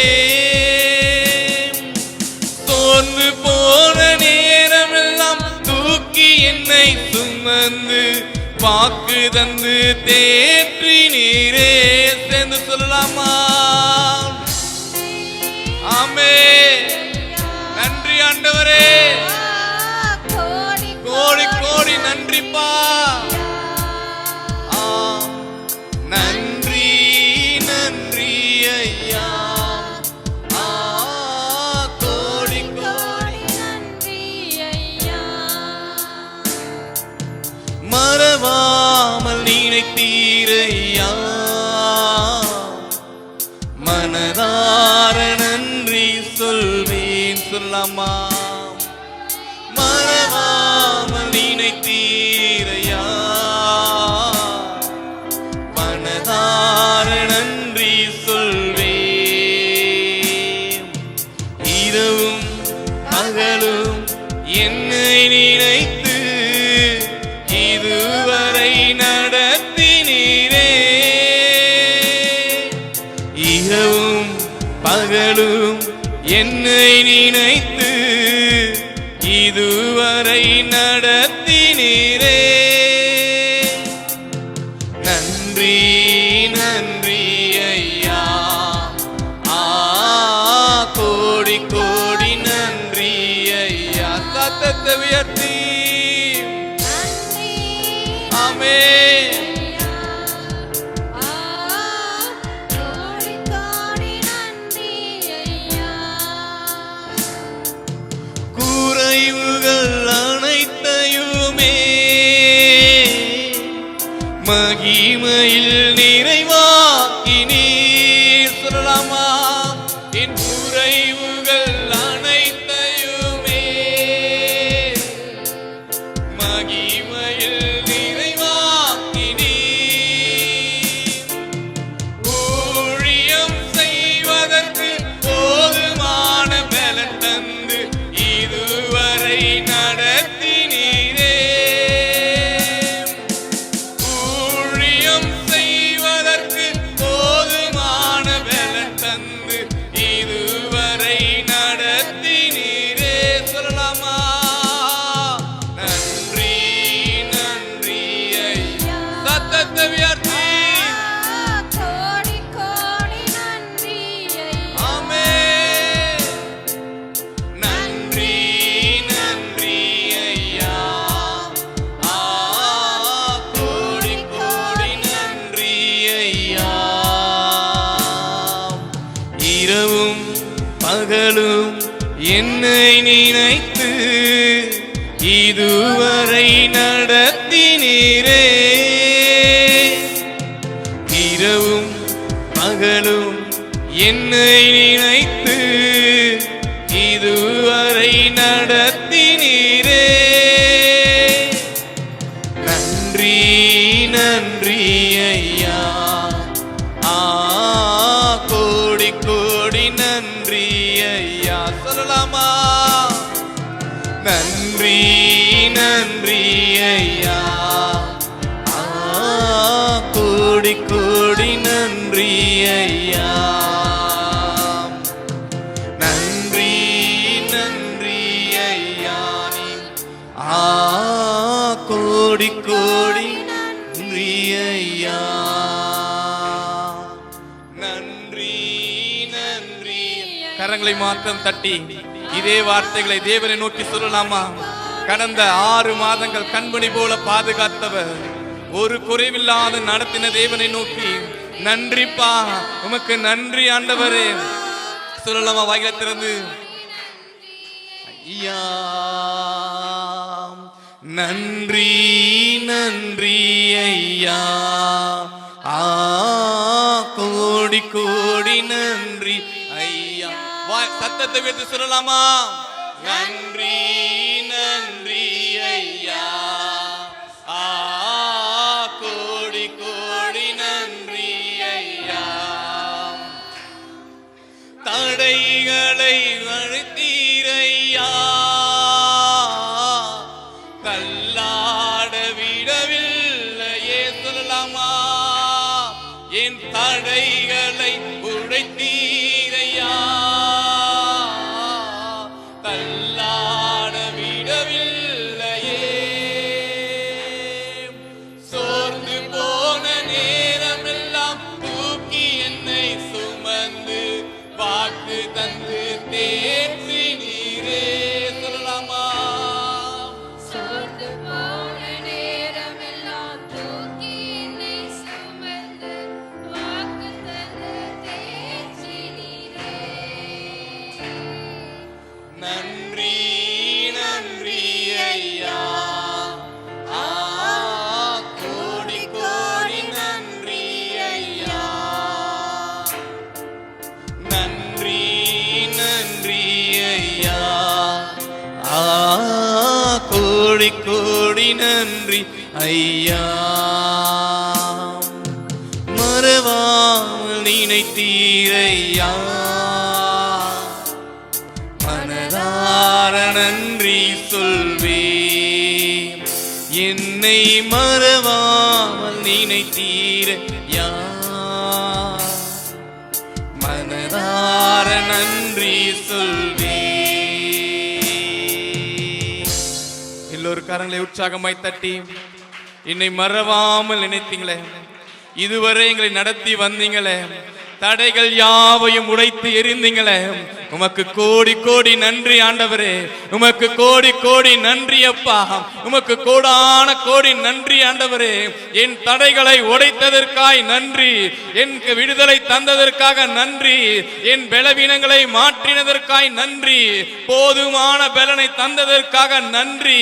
சோர்ந்து போன நேரம் எல்லாம் தூக்கி என்னை சுமந்து வாக்கு தந்து தேற்றினீரே. சேர்ந்து சொல்லலாமா? ஆமென். நன்றி ஆண்டவரே, கோடி கோடி நன்றிப்பா. நன்றி நன்றி ஐயா, கோடி கோடி நன்றி ஐயா. மறவாமல் நினைத்தீரையா, மனதார நன்றி சொல்வேன். சொல்லலாமா? மறவாமல் நினைத்தீரையா, மனதார நன்றி சொல்வேன். இரவும் பகலும் என்னை நினைத்து இதுவரை நடத்தினீரே. இரவும் பகலும் என்னை நினைத்து இதுவரை நடத்தினீரே. நன்றி நன்றி ஐயா, கோடி கோடி நன்றி ஐயா. சத்தத்தை உயர்த்தி ஆமென். கோடி கோடி நன்றி ஐயா. குறைவுகள் அனைத்தையுமே மகிமையில் நிறைவாக்கினீர். சொல்லலாமா? என் குறைவுகள் அனைத்தையுமே மகிமையில் நிறைவாக்கினீர். ஊழியம் செய்வதற்கு போதுமான பலன் தந்து இதுவரை நடத்தினீரே. ஊழியம் செய்வதற்கு பகலும் என்னை நினைத்து இதுவரை நடத்தினீரே. இரவும் பகலும் என்னை நினைத்து இதுவரை நடத்தினீரே. நன்றி நன்றி ஐயா, கோடி கோடி நன்றி ஐயா. சொல்லலாமா? நன்றி நன்றி ஐயா, கோடி கோடி நன்றி ஐயா. நன்றி நன்றி ஐயா, கோடி கோடி நன்றி ஐயா. நன்றி நன்றி. கரங்களை மாத்திரம் தட்டி இதே வார்த்தைகளை தேவனை நோக்கி சொல்லலாமா? கடந்த 6 மாதங்கள் கண்மணி போல பாதுகாத்தவர், ஒரு குறைவில்லாத நடத்தின தேவனை நோக்கி நன்றிப்பா, உமக்கு நன்றி ஆண்டவரே. சொல்லலாமா? வாயில திறந்து ஐயா நன்றி நன்றி ஐயா, கோடி கோடி நன்றி ஐயா. சத்தத்தை வைத்து சொல்லலாமா? நன்றி நன்றி ஐயா, கோடி கோடி நன்றி ஐயா. தடைகளை அழுத்தீரையா, தள்ளாட விடவில்லையே. சொல்லலாமா? என் தடைகளை உடைத்தீரையா, தள்ளாட விடவில்லையே. சோர்ந்து போன நேரமெல்லாம் தூக்கி என்னை சுமந்து வாக்கு தந்து தேற்றினீரே. சொல்லலாமா? சோர்ந்து போன நேரமெல்லாம் தூக்கி என்னை சுமந்து வாக்கு தந்து தேற்றினீரே. நன்றி நன்றி ஐயா, கோடி கோடி நன்றி ஐயா. நன்றி நன்றி ஐயா, கோடி கோடி நன்றி ஐயா. மறவாமல் நினைத்தீரையா, மனதார நன்றி சொல்வேன். என்னை மறவாமல் நினைத்தீரையா, மனதார நன்றி சொல்வேன். எல்லோரும் கரங்களை உற்சாகமாய் தட்டி என்னை மறவாமல் நினைத்தீங்களே, இதுவரை எங்களை நடத்தி வந்தீங்களே, தடைகள் யாவையும் உடைத்து எரிந்தீங்களே, உமக்கு கோடி கோடி நன்றி ஆண்டவரே. உமக்கு கோடி கோடி நன்றி அப்பா. உமக்கு கோடான கோடி நன்றி ஆண்டவரே. என் தடைகளை உடைத்ததற்காய் நன்றி, எனக்கு விடுதலை தந்ததற்காக நன்றி, என் பலவீனங்களை மாற்றினதற்காய் நன்றி, போதுமான பலனை தந்ததற்காக நன்றி.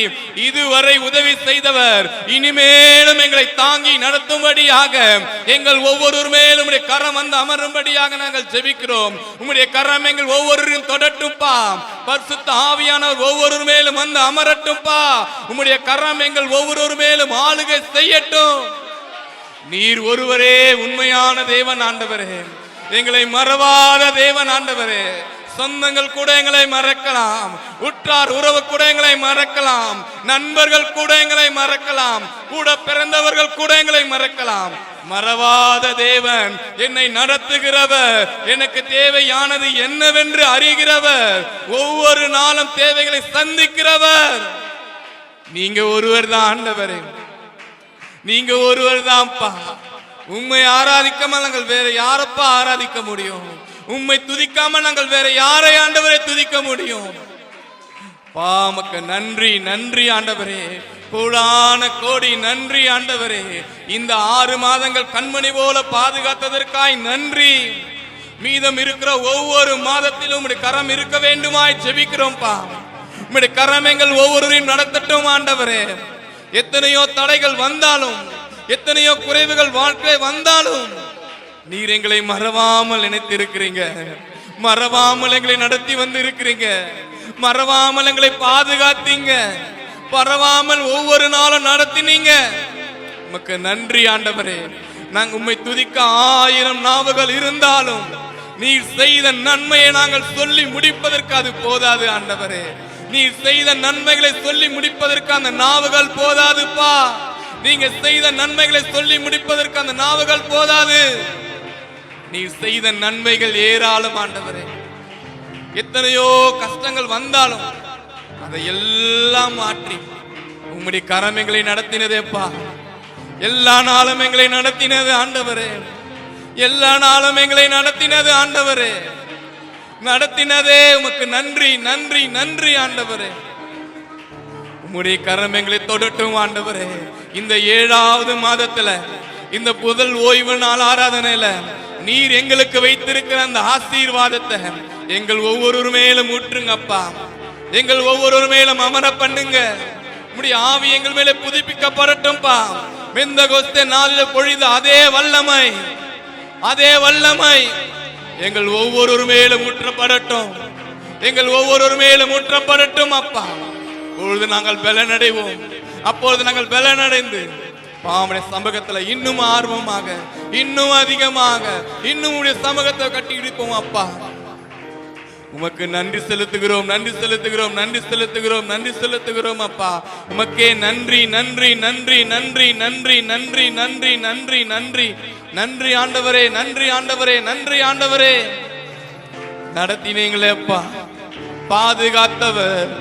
இதுவரை உதவி செய்தவர் இனிமேலும் எங்களை தாங்கி நடத்தும்படியாக எங்கள் ஒவ்வொருவர் மேலும் உம்முடைய கரம் வந்து அமரும்படியாக நாங்கள் ஜெபிக்கிறோம். உம்முடைய கரம் எங்கள் ஒவ்வொரு தொடட்டும்பா. பரிசுத்த ஆவியானவர் ஒவ்வொரு மேலும் வந்து அமரட்டும்பா. உம்முடைய கரம் எங்கள் ஒவ்வொரு மேலும் ஆளுகை செய்யட்டும். நீர் ஒருவரே உண்மையான தேவன் ஆண்டவரே, எங்களை மறவாத தேவன் ஆண்டவரே. சொந்தங்கள் கூட எங்களை மறக்கலாம், உற்றார் உறவு கூட எங்களை மறக்கலாம், நண்பர்கள் கூட எங்களை மறக்கலாம், கூட பிறந்தவர்கள் கூட எங்களை மறக்கலாம். மறவாத தேவன், என்னை நடத்துகிறவர், எனக்கு தேவையானது என்னவென்று அறிகிறவர், ஒவ்வொரு நாளும் தேவைகளை சந்திக்கிறவர். நீங்க ஒருவர் தான் ஆண்டவரே, நீங்க ஒருவர் தான்ப்பா. உம்மை ஆராதிக்காமல் நாங்கள் வேற யாரப்பா ஆராதிக்க முடியும்? உம்மை துதிக்காமல் நாங்கள் வேற யாரை ஆண்டவரை துதிக்க முடியும்? பாமக்கு நன்றி நன்றி ஆண்டவரே, கோடான கோடி நன்றி ஆண்டவரே. இந்த 6 மாதங்கள் கண்மணி போல பாதுகாத்ததற்காய் நன்றி. மீதம் இருக்கிற ஒவ்வொரு மாதத்திலும் உம்முடைய கரம் இருக்க வேண்டுமாய் ஜெபிக்கிறோம்ப்பா. உம்முடைய கரம் எங்கள் ஒவ்வொருவரையும் நடத்தட்டும் ஆண்டவரே. எத்தனையோ தடைகள் வந்தாலும், எத்தனையோ குறைவுகள் வாழ்க்கை வந்தாலும் நீர் எங்களை மறவாமல் நினைத்திருக்கிறீங்க. மறவாமல் எங்களை நடத்தி வந்து இருக்கிறீங்க. மறவாமல் எங்களை பாதுகாத்தீங்க. பரவாமல் ஒவ்வொரு நாளும் நடத்தினீங்க. உமக்கு நன்றி ஆண்டவரே. நாங்கள் உம்மை துதிக்க 1000 நாவுகள் இருந்தாலும் நீர் செய்த நன்மையை நாங்கள் சொல்லி முடிப்பதற்கு அது போதாது ஆண்டவரே. நீர் செய்த நன்மைகளை சொல்லி முடிப்பதற்கு அந்த நாவுகள் போதாதுப்பா. நீங்க செய்த நன்மைகளை சொல்லி முடிப்பதற்கு அந்த நாவுகள் போதாது. நீர் செய்த நன்மைகள் ஏராளம் ஆண்டவரே. எத்தனையோ கஷ்டங்கள் வந்தாலும் அதை எல்லாம் மாற்றி உம்முடைய கரம் எங்களை நடத்தினதேப்பா. எல்லா நாளும் எங்களை நடத்தினது ஆண்டவரே. எல்லா நாளும் எங்களை நடத்தினது ஆண்டவரே. நடத்தினதே உமக்கு நன்றி, நன்றி, நன்றி ஆண்டவரே. உம்முடைய கரம் எங்களை தொடட்டும் ஆண்டவரே. இந்த 7வது மாதத்துல, இந்த முதல் ஓய்வு நாள் ஆராதனையில நீர் எங்களுக்கு வைத்திருக்கிற அந்த ஆசீர்வாதத்தை எங்கள் ஒவ்வொரு மேலும் ஊற்றுங்கப்பா. எங்கள் ஒவ்வொரு மேலும் அமர பண்ணுங்க. உம்முடைய ஆவி எங்கள் மேலே புதுப்பிக்கப்படட்டும்பா. பெந்தகோஸ்தே நாளில் பொழிந்த அதே வல்லமை, அதே வல்லமை எங்கள் ஒவ்வொரு மேலும் ஊற்றப்படட்டும். எங்கள் ஒவ்வொரு மேலும் ஊற்றப்படட்டும் அப்பா. அப்பொழுது நாங்கள் பலனடைவோம். அப்பொழுது நாங்கள் பலனடைந்து பாவனுடைய சமூகத்துல இன்னும் ஆர்வமாக, இன்னும் அதிகமாக, இன்னும் உடைய சமூகத்தை கட்டி இடிப்போம் அப்பா. உமக்கு நன்றி செலுத்துகிறோம், நன்றி செலுத்துகிறோம், நன்றி செலுத்துகிறோம், நன்றி செலுத்துகிறோம் அப்பா. உமக்கே நன்றி, நன்றி, நன்றி, நன்றி, நன்றி, நன்றி, நன்றி, நன்றி, நன்றி, நன்றி ஆண்டவரே, நன்றி ஆண்டவரே, நன்றி ஆண்டவரே. நடத்தினீங்களே அப்பா, பாதுகாத்தவர்,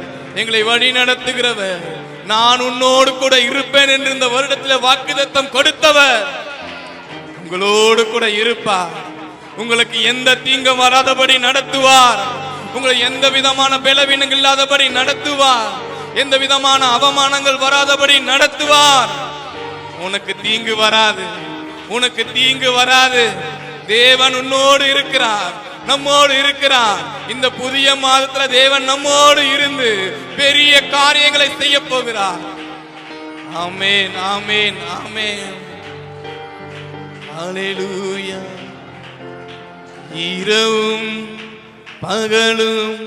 எங்களை வழி நடத்துகிறவர், நான் உன்னோடு கூட இருப்பேன் என்று இந்த வருடத்தில் வாக்குத்தத்தம் கொடுத்தவர் உங்களோடு கூட இருப்பார். உங்களுக்கு எந்த தீங்கும் வராதபடி நடத்துவார். உங்களை எந்த விதமான பலவீனங்கள் இல்லாதபடி நடத்துவார். எந்த விதமான அவமானங்கள் வராதபடி நடத்துவார். உனக்கு தீங்கு வராது, உனக்கு தீங்கு வராது. தேவன் உன்னோடு இருக்கிறார், நம்மோடு இருக்கிறார். இந்த புதிய மாதத்துல தேவன் நம்மோடு இருந்து பெரிய காரியங்களை செய்ய போகிறார். ஆமென், ஆமென், ஆமென். ஹல்லேலூயா. இரவும் பகலும்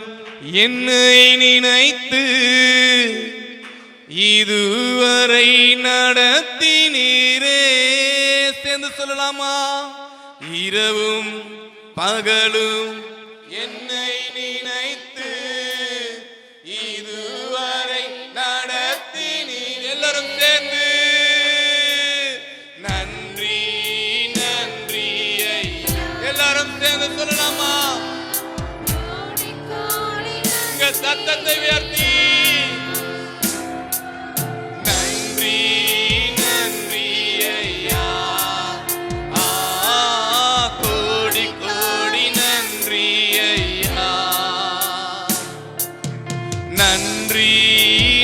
என்னை நினைத்து இதுவரை நடத்தினீரே. சேர்ந்து சொல்லலாமா? இரவும் பகலும் என்னை நினைத்து இதுவரை நடத்தினீர். எல்லாரும் சேர்ந்து நன்றி, நன்றி ஐயா. எல்லாரும் சேர்ந்து சொல்லலாமா? உங்க சத்தத்தை உயர்த்தி நன்றி, நன்றி ஐயா. கோடி கோடி நன்றி ஐயா. நன்றி,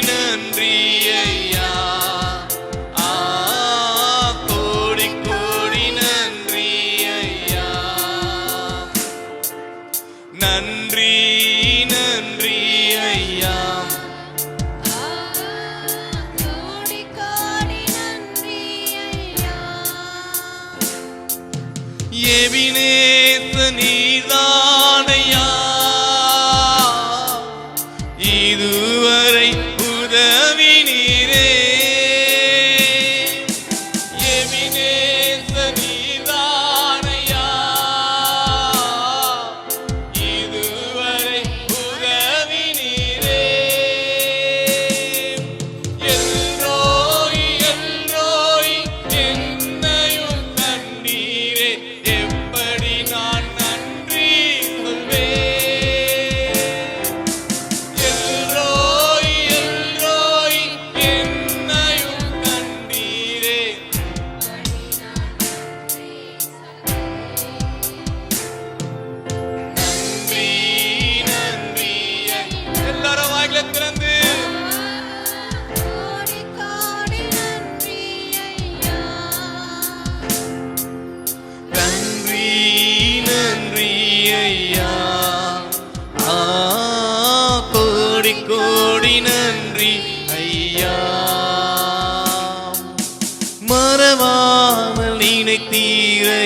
நன்றி ஐயா. கோடி கோடி நன்றி ஐயா. நன்றி, நன்றி ஐயா. கோடி கோடி நன்றி ஐயா. எபினேச நீதானையா இதுவரை உதவி நீரே. எபினேச நீதானையா இதுவரை உதவி நீரே. எல்ரோய், எல்ரோய் என்னையும் கண்டீரே. எப்படி நான் நன்றி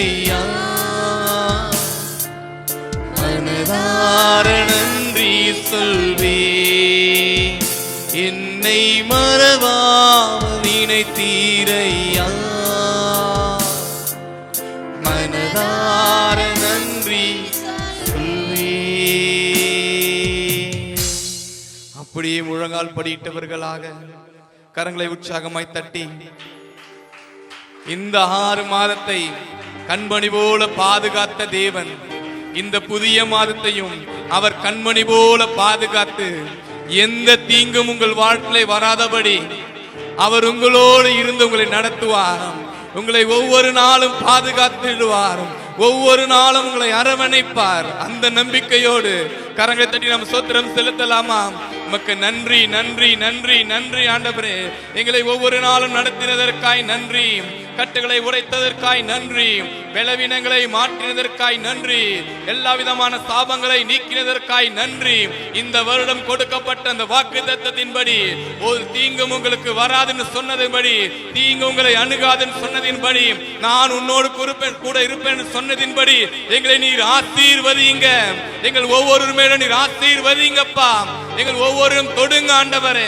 தீரையா, மனதார நன்றி சொல்வே, என்னை மறவாமல் நினைத்தீரையா, மனதார நன்றி சொல்வே. அப்படியே முழங்கால் படியிட்டவர்களாக கரங்களை உற்சாகமாய் தட்டி இந்த 6 மாதத்தை கண்மணி போல பாதுகாத்த தேவன் இந்த புதிய மாதத்தையும் அவர் கண்மணி போல பாதுகாத்து எந்த தீங்கும் உங்கள் வாழ்க்கையிலே வராதபடி அவர் உங்களோடு இருந்து உங்களை நடத்துவார், உங்களை ஒவ்வொரு நாளும் பாதுகாத்திடுவார், ஒவ்வொரு நாளும் உங்களை அரவணைப்பார். அந்த நம்பிக்கையோடு கரங்களை தட்டி நாம் ஸ்தோத்திரம் செலுத்தலாமா? உமக்கு நன்றி நன்றி நன்றி நன்றி ஆண்டவரே, எங்களை ஒவ்வொரு நாளும் நடத்தினதற்காய் நன்றி, கட்டுகளை உடைத்ததற்காய் நன்றி, பலவீனங்களை மாற்றினதற்காய் நன்றி, எல்லா விதமான சாபங்களை நீக்கினதற்காய் நன்றி. இந்த வருடம் கொடுக்கப்பட்ட அந்த வாக்குத்தத்தத்தின்படி ஒரு தீங்கும் உங்களுக்கு வராதுன்னு சொன்னதின்படி, தீங்கு உங்களை அணுகாதுன்னு சொன்னதின்படி, நான் உன்னோடு கூட இருப்பேன் சொன்னதின்படி எங்களை நீர் ஆசீர்வதிங்க, எங்கள் ஒவ்வொரு மேலும் நீர் ஆசீர்வதிங்கப்பா, எங்கள் ஒவ்வொருவரும் தொடுங்க ஆண்டவரே.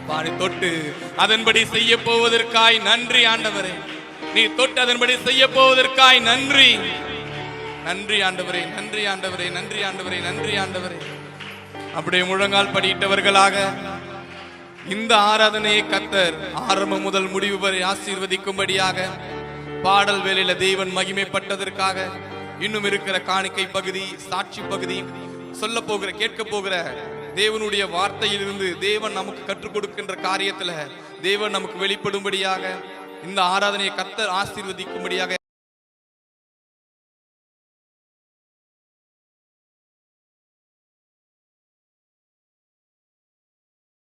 பாடி தொட்டு அதன்படி செய்ய போவதற்காய் நன்றி ஆண்டவரே, நீ தொட்டு அதன்படி செய்ய போவதற்காய் நன்றி. நன்றி ஆண்டவரே, நன்றி ஆண்டவரே, நன்றி ஆண்டவரே, நன்றி ஆண்டவரே. அப்படியே முழங்கால் படியிட்டவர்களாக இந்த ஆராதனையை கர்த்தர் ஆரம்பம் முதல் முடிவு வரை ஆசீர்வதிக்கும்படியாக பாடல் வேளையில தேவன் மகிமைப்பட்டதற்காக இன்னும் இருக்கிற காணிக்கை பகுதி, சாட்சி பகுதி, சொல்ல போகிற கேட்க போகிற தேவனுடைய வார்த்தையிலிருந்து தேவன் நமக்கு கற்றுக் கொடுக்கின்ற காரியத்துல தேவன் நமக்கு வெளிப்படும்படியாக இந்த ஆராதனையை கர்த்தர் ஆசீர்வதிக்கும்படியாக